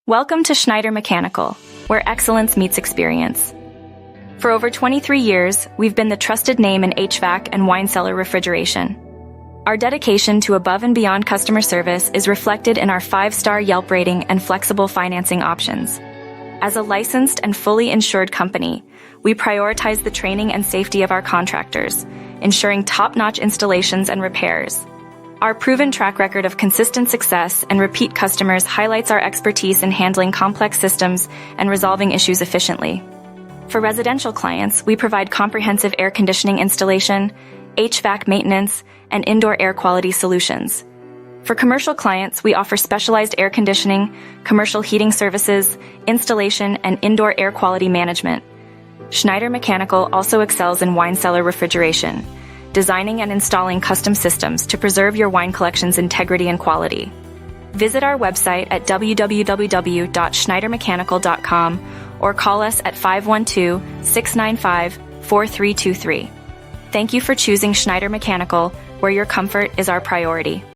Welcome to Schneider Mechanical, where excellence meets experience. For over 23 years, we've been the trusted name in HVAC and wine cellar refrigeration. Our dedication to above and beyond customer service is reflected in our 5-star Yelp rating and flexible financing options. As a licensed and fully insured company, we prioritize the training and safety of our contractors, ensuring top-notch installations and repairs. Our proven track record of consistent success and repeat customers highlights our expertise in handling complex systems and resolving issues efficiently. For residential clients, we provide comprehensive air conditioning installation, HVAC maintenance, and indoor air quality solutions. For commercial clients, we offer specialized air conditioning, commercial heating services, installation, and indoor air quality management. Schneider Mechanical also excels in wine cellar refrigeration, designing and installing custom systems to preserve your wine collection's integrity and quality. Visit our website at www.schneidermechanical.com or call us at 512-695-4323. Thank you for choosing Schneider Mechanical, where your comfort is our priority.